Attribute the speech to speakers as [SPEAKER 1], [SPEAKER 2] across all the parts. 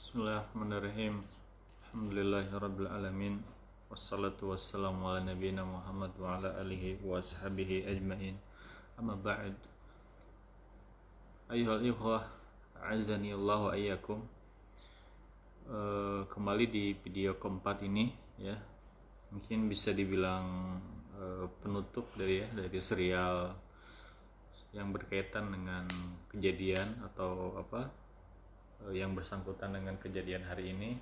[SPEAKER 1] Bismillahirrahmanirrahim. Alhamdulillahirabbil alamin. Wassalatu wassalamu ala nabiyyina Muhammad wa ala alihi wa ashabihi ajmain. Amma ba'd. Ayyuhal ikhwah, a'azani Allah wa iyyakum. Kembali di video keempat ini ya. Mungkin bisa dibilang penutup dari serial yang berkaitan dengan kejadian atau yang bersangkutan dengan kejadian hari ini,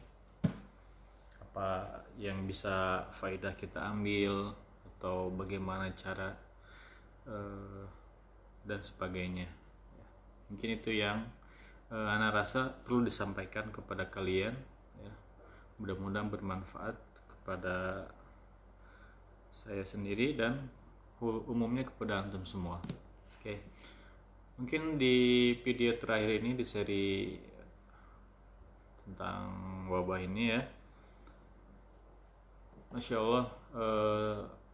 [SPEAKER 1] apa yang bisa faedah kita ambil atau bagaimana cara dan sebagainya. Mungkin itu yang ana rasa perlu disampaikan kepada kalian ya. Mudah-mudahan bermanfaat kepada saya sendiri dan umumnya kepada antum semua. Oke. Mungkin di video terakhir ini di seri tentang wabah ini ya, Masya Allah,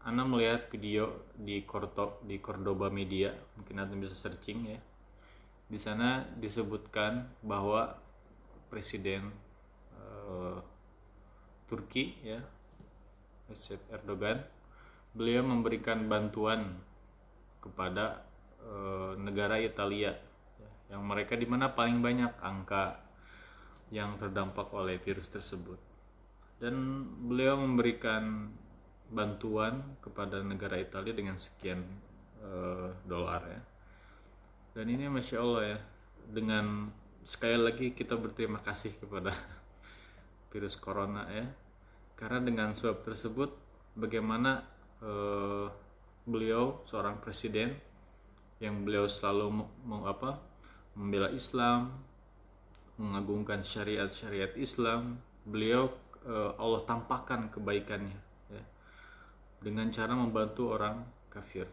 [SPEAKER 1] Ana melihat video di Cordoba Media, mungkin Anda bisa searching ya. Di sana disebutkan bahwa Presiden Turki ya, Recep Erdogan, beliau memberikan bantuan kepada negara Italia ya, yang mereka di mana paling banyak angka yang terdampak oleh virus tersebut, dan beliau memberikan bantuan kepada negara Italia dengan sekian dolar ya. Dan ini Masya Allah ya, dengan sekali lagi kita berterima kasih kepada virus corona ya, karena dengan sebab tersebut bagaimana beliau seorang presiden yang beliau selalu membela Islam, mengagungkan syariat Islam, beliau Allah tampakkan kebaikannya ya, dengan cara membantu orang kafir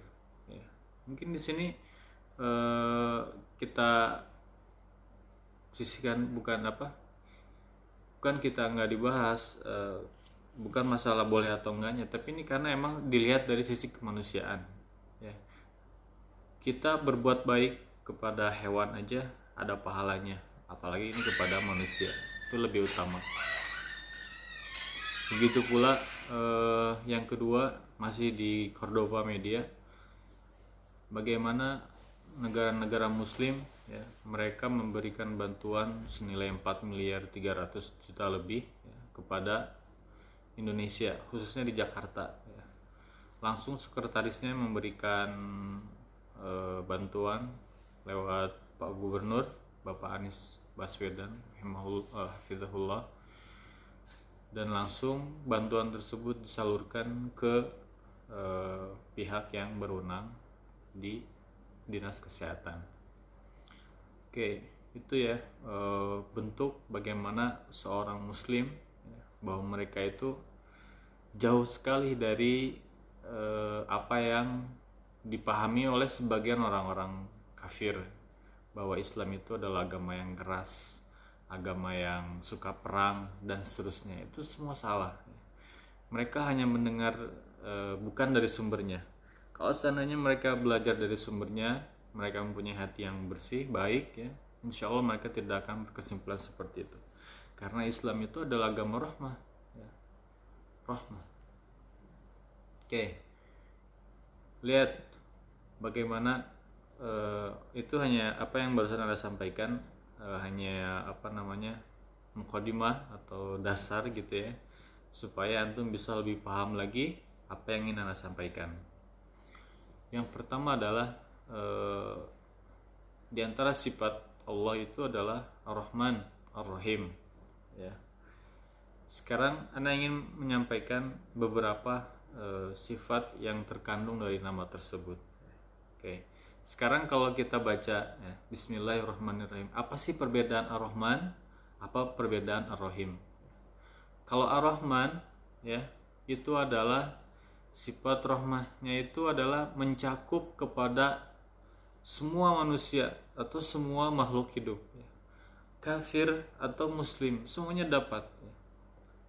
[SPEAKER 1] ya. Mungkin di sini kita sisihkan bukan kita nggak dibahas bukan masalah boleh atau enggaknya, tapi ini karena emang dilihat dari sisi kemanusiaan ya. Kita berbuat baik kepada hewan aja ada pahalanya, apalagi ini kepada manusia, itu lebih utama. Begitu pula yang kedua, masih di Cordoba Media, bagaimana negara-negara muslim ya, mereka memberikan bantuan senilai 4.300.000.000 lebih ya, kepada Indonesia, khususnya di Jakarta ya. Langsung sekretarisnya memberikan bantuan lewat Pak Gubernur Bapak Anies Baswedan hafizahullah, dan langsung bantuan tersebut disalurkan ke pihak yang berwenang di Dinas Kesehatan. Oke, itu ya bentuk bagaimana seorang muslim ya, bahwa mereka itu jauh sekali dari apa yang dipahami oleh sebagian orang-orang kafir, bahwa Islam itu adalah agama yang keras, agama yang suka perang dan seterusnya. Itu semua salah. Mereka hanya mendengar bukan dari sumbernya. Kalau seandainya mereka belajar dari sumbernya, mereka mempunyai hati yang bersih, baik ya, insya Allah mereka tidak akan berkesimpulan seperti itu. Karena Islam itu adalah agama rahmah ya. Rahmah. Oke. Lihat bagaimana itu hanya apa yang barusan Anda sampaikan, hanya mukadimah atau dasar gitu ya, supaya antum bisa lebih paham lagi apa yang ingin Anda sampaikan. Yang pertama adalah di antara sifat Allah itu adalah Ar-Rahman Ar-Rahim ya. Sekarang Anda ingin menyampaikan beberapa sifat yang terkandung dari nama tersebut. Oke. Sekarang kalau kita baca ya, Bismillahirrahmanirrahim, apa sih perbedaan Ar-Rahman, apa perbedaan Ar-Rahim? Kalau Ar-Rahman ya, itu adalah sifat rahmahnya itu adalah mencakup kepada semua manusia atau semua makhluk hidup ya. Kafir atau muslim semuanya dapat ya.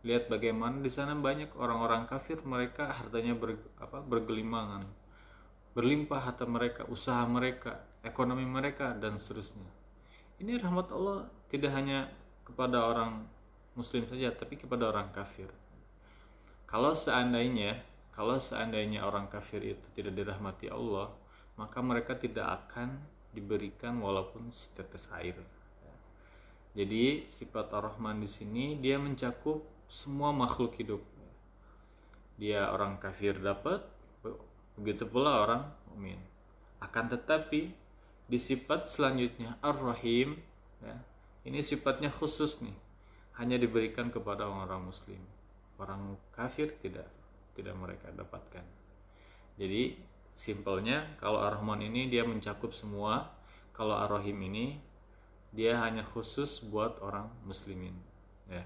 [SPEAKER 1] Lihat bagaimana di sana banyak orang-orang kafir, mereka hartanya bergelimangan, berlimpah harta mereka, usaha mereka, ekonomi mereka dan seterusnya. Ini rahmat Allah tidak hanya kepada orang muslim saja, tapi kepada orang kafir. Kalau seandainya orang kafir itu tidak dirahmati Allah, maka mereka tidak akan diberikan walaupun setetes air. Jadi sifat Ar-Rahman di sini dia mencakup semua makhluk hidup. Dia orang kafir dapat, begitu pula orang mukmin. Akan tetapi di sifat selanjutnya Ar-Rahim, ya, ini sifatnya khusus nih, hanya diberikan kepada orang-orang muslim. Orang kafir tidak mereka dapatkan. Jadi simpelnya kalau Ar-Rahman ini dia mencakup semua, kalau Ar-Rahim ini dia hanya khusus buat orang muslimin, ya.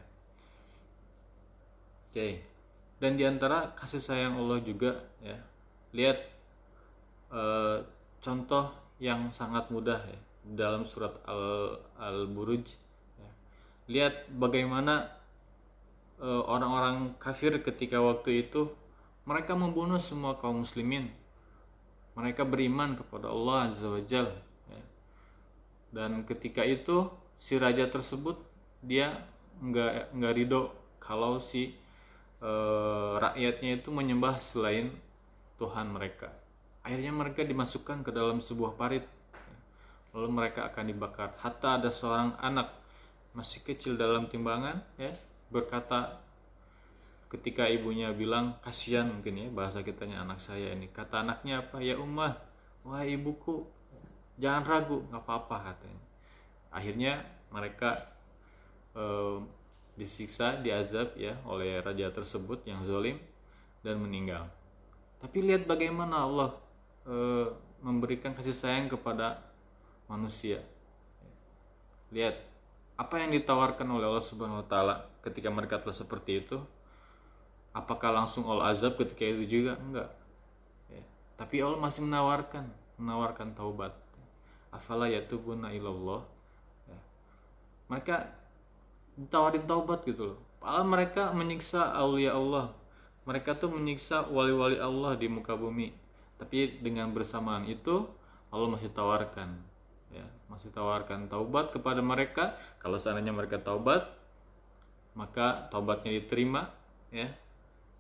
[SPEAKER 1] Oke. Dan diantara kasih sayang Allah juga, ya, lihat contoh yang sangat mudah, ya, dalam surat Al-Buruj, ya. Lihat bagaimana orang-orang kafir ketika waktu itu mereka membunuh semua kaum muslimin. Mereka beriman kepada Allah Azza wa Jal, ya. Dan ketika itu si raja tersebut dia nggak ridho kalau si rakyatnya itu menyembah selain Tuhan mereka. Akhirnya mereka dimasukkan ke dalam sebuah parit, lalu mereka akan dibakar. Hatta ada seorang anak masih kecil dalam timbangan, ya, berkata ketika ibunya bilang, kasihan mungkin ya bahasa kitanya anak saya ini, kata anaknya apa? Ya ummah, wahai ibuku, jangan ragu, nggak apa-apa katanya. Akhirnya mereka disiksa, diazab, ya, oleh raja tersebut yang zalim dan meninggal. Tapi lihat bagaimana Allah memberikan kasih sayang kepada manusia. Lihat apa yang ditawarkan oleh Allah Subhanahu wa taala ketika mereka telah seperti itu. Apakah langsung Allah azab ketika itu juga? Enggak, ya. Tapi Allah masih menawarkan taubat. Afala yatubuna ilallah, ya. Mereka ditawarin taubat gitu loh. Padahal mereka menyiksa aulia Allah, mereka tuh menyiksa wali-wali Allah di muka bumi. Tapi dengan bersamaan itu Allah masih tawarkan, ya, masih tawarkan taubat kepada mereka. Kalau seandainya mereka taubat, maka taubatnya diterima, ya,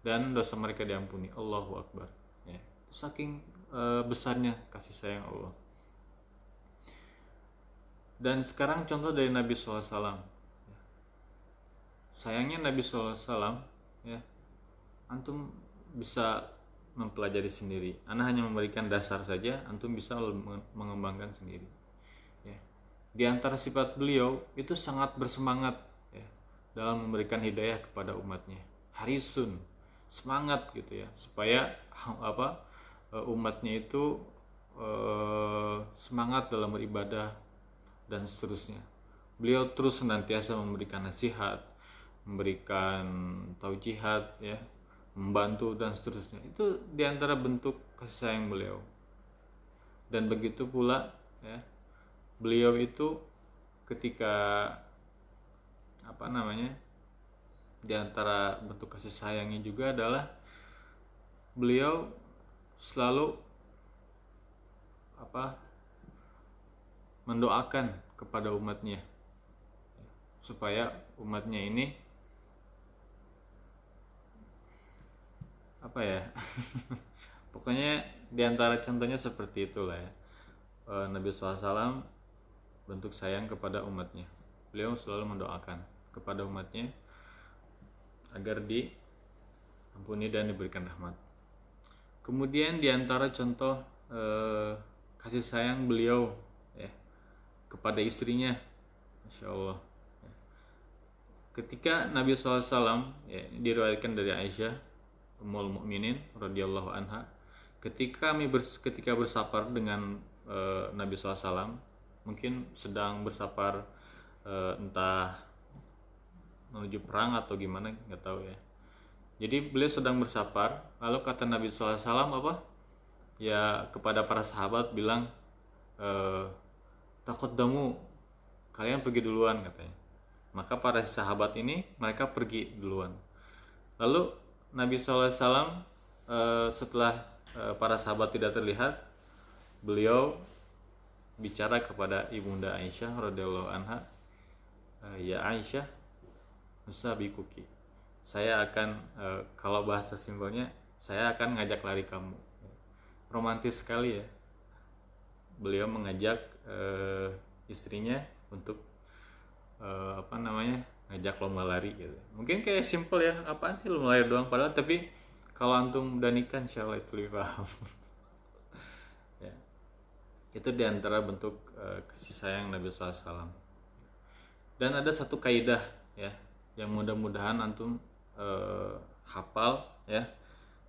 [SPEAKER 1] dan dosa mereka diampuni. Allahu Akbar, ya. Saking besarnya kasih sayang Allah. Dan sekarang contoh dari Nabi SAW. Sayangnya Nabi SAW, ya, antum bisa mempelajari sendiri. Ana hanya memberikan dasar saja, antum bisa mengembangkan sendiri, ya. Di antara sifat beliau itu sangat bersemangat, ya, dalam memberikan hidayah kepada umatnya. Harisun, semangat gitu ya, supaya umatnya itu semangat dalam beribadah dan seterusnya. Beliau terus senantiasa memberikan nasihat, memberikan taujihat, ya, membantu dan seterusnya. Itu diantara bentuk kasih sayang beliau. Dan begitu pula, ya, beliau itu ketika diantara bentuk kasih sayangnya juga adalah beliau selalu mendoakan kepada umatnya supaya umatnya ini pokoknya diantara contohnya seperti itulah, ya. Nabi SAW bentuk sayang kepada umatnya. Beliau selalu mendoakan kepada umatnya agar diampuni dan diberikan rahmat. Kemudian diantara contoh kasih sayang beliau, ya, kepada istrinya, Masya Allah, ya. Ketika Nabi SAW, ya, diriwayatkan dari Aisyah Ummul Mukminin radhiyallahu anha, ketika bersafar dengan Nabi SAW, mungkin sedang bersafar entah menuju perang atau gimana, nggak tahu ya. Jadi beliau sedang bersafar, lalu kata Nabi SAW ya kepada para sahabat bilang, taqaddamu, kalian pergi duluan katanya. Maka para sahabat ini mereka pergi duluan. Lalu Nabi SAW setelah para sahabat tidak terlihat, beliau bicara kepada ibunda Aisyah radhiyallahu anha, ya ya Aisyah nusabikuki, saya akan kalau bahasa simpelnya, saya akan ngajak lari kamu. Romantis sekali ya, beliau mengajak istrinya untuk ngajak lomba lari gitu. Mungkin kayak simple ya, apaan sih lomba lari doang, padahal tapi kalau antum dan ikan insyaallah itu lebih paham. Ya. Itu diantara bentuk kasih sayang Nabi SAW. Dan ada satu kaidah ya, yang mudah-mudahan antum hafal ya,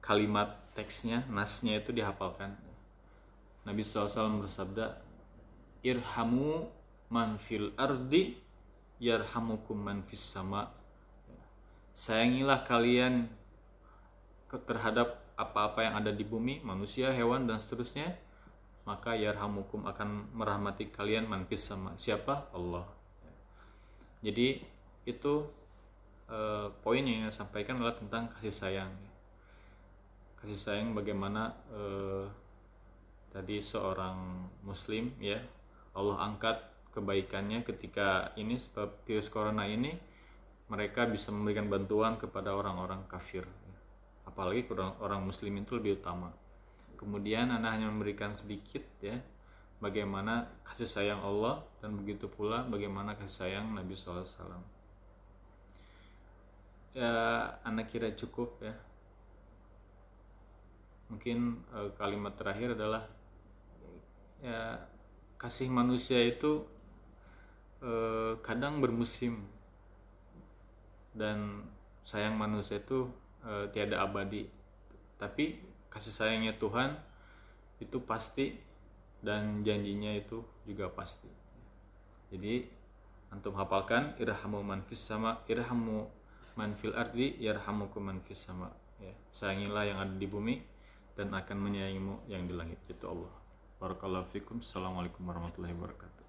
[SPEAKER 1] kalimat teksnya, nasnya itu dihafalkan. Nabi SAW bersabda, irhamu man fil ardi yarhamukum man fis sama. Sayangilah kalian terhadap apa-apa yang ada di bumi, manusia, hewan dan seterusnya, maka yarhamukum akan merahmati kalian man fis sama. Siapa? Allah. Jadi itu poin yang saya sampaikan adalah tentang kasih sayang. Kasih sayang bagaimana tadi seorang muslim ya, Allah angkat kebaikannya ketika ini sebab virus corona ini, mereka bisa memberikan bantuan kepada orang-orang kafir, apalagi orang muslim itu lebih utama. Kemudian Anda hanya memberikan sedikit ya, bagaimana kasih sayang Allah, dan begitu pula bagaimana kasih sayang Nabi SAW. Ya, Anda kira cukup ya. Mungkin kalimat terakhir adalah ya, kasih manusia itu kadang bermusim, dan sayang manusia itu tiada abadi. Tapi kasih sayangnya Tuhan itu pasti, dan janjinya itu juga pasti. Jadi antum hafalkan, irhamu man fis sama, irhamu man fil ardi yarhamukum man fis sama ya. Sayangilah yang ada di bumi dan akan menyayangimu yang di langit, itu Allah. Barakallahu fikum. Assalamualaikum warahmatullahi wabarakatuh.